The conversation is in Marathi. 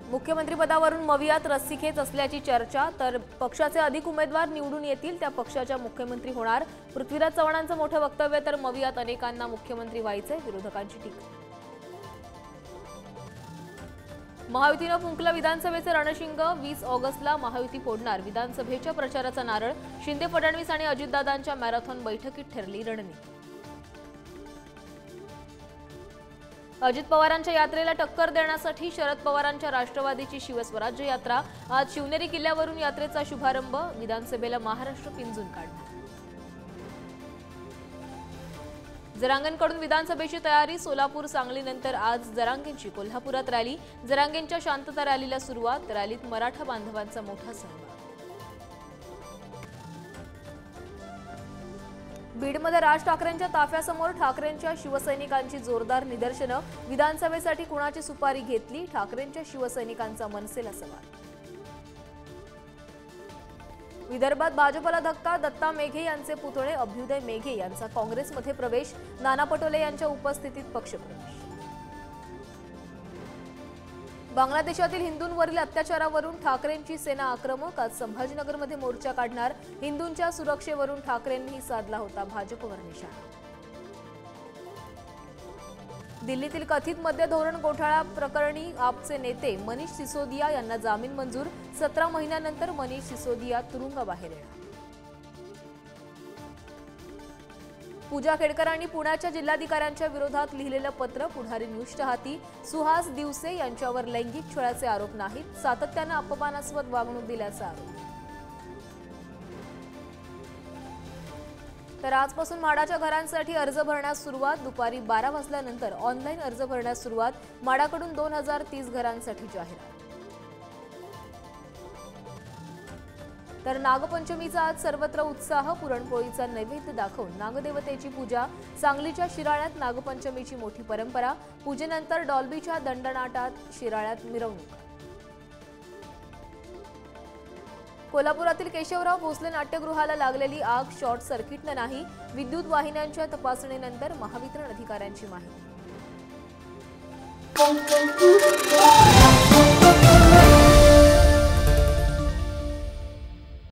मुख्यमंत्रीपदावरून मवियात रस्सीखेच असल्याची चर्चा, तर पक्षाचे अधिक उमेदवार निवडून येतील त्या पक्षाच्या मुख्यमंत्री होणार। पृथ्वीराज चव्हाणांचं मोठं वक्तव्य, तर मवियात अनेकांना मुख्यमंत्री व्हायचंय, विरोधकांची टीका। महायुतीनं फुंकलं विधानसभेचे रणशिंग, 20 ऑगस्टला महायुती फोडणार, विधानसभेच्या प्रचाराचा नारळ। शिंदे, फडणवीस आणि अजितदादांच्या मॅरेथॉन बैठकीत ठरली रणनीती। अजित पवारांच्या यात्रेला टक्कर देण्यासाठी शरद पवारांच्या राष्ट्रवादीची शिवस्वराज्य यात्रा, आज शिवनेरी किल्ल्यावरून यात्रेचा शुभारंभ, विधानसभेला महाराष्ट्र पिंजून काढणार। जरांगेंकडून विधानसभेची तयारी, सोलापूर सांगलीनंतर आज जरांगेंची कोल्हापुरात रॅली, जरांगेंच्या शांतता रॅलीला सुरुवात, रॅलीत मराठा बांधवांचा मोठा सहभाग। बीडमध्ये राज ठाकरेंच्या ताफ्यासमोर ठाकरेंच्या शिवसैनिकांची जोरदार निदर्शनं, विधानसभेसाठी कुणाची सुपारी घेतली, ठाकरेंच्या शिवसैनिकांचा मनसेला सवाल। विदर्भात भाजपला धक्का, दत्ता मेघे यांचे पुतळे अभ्युदय मेघे यांचा काँग्रेसमध्ये प्रवेश, नाना पटोले यांच्या उपस्थितीत पक्षप्रवेश। बांगलादेशातील हिंदूंवरील अत्याचारावरून ठाकरेंची सेना आक्रमक, आज संभाजीनगरमध्ये मोर्चा काढणार, हिंदूंच्या सुरक्षेवरून ठाकरेंनी साधला होता भाजपवर निशाणा। दिल्लीतील कथित मद्य धोरण घोटाळा प्रकरणी आपचे नेते मनीष सिसोदिया यांना जामीन मंजूर, 17 महिन्यानंतर मनीष सिसोदिया तुरुंगाबाहेर येणार। पूजा खेडकरांनी पुण्याच्या जिल्हाधिकाऱ्यांच्या विरोधात लिहिलेलं पत्र पुढारी न्यूजच्या हाती, सुहास दिवसे यांच्यावर लैंगिक छळाचे आरोप नाहीत, सातत्यानं अपमानास्पद वागणूक दिल्याचा आरोप। तर आजपासून म्हाडाच्या घरांसाठी अर्ज भरण्यास सुरुवात, दुपारी 12 वाजल्यानंतर ऑनलाईन अर्ज भरण्यास सुरुवात, म्हाडाकडून 2030 घरांसाठी जाहिरात। तर नागपंचमीचा आज सर्वत्र उत्साह, पुरणपोळीचा नैवेद्य दाखवून नागदेवतेची पूजा, सांगलीच्या शिराळ्यात नागपंचमीची मोठी परंपरा, पूजेनंतर डॉल्बीच्या दंडनाटात शिराळ्यात मिरवणूक। कोल्हापुरातील केशवराव भोसले नाट्यगृहाला लागलेली आग शॉर्ट सर्किटनं नाही, विद्युत वाहिन्यांच्या तपासणीनंतर महावितरण अधिकाऱ्यांची माहिती।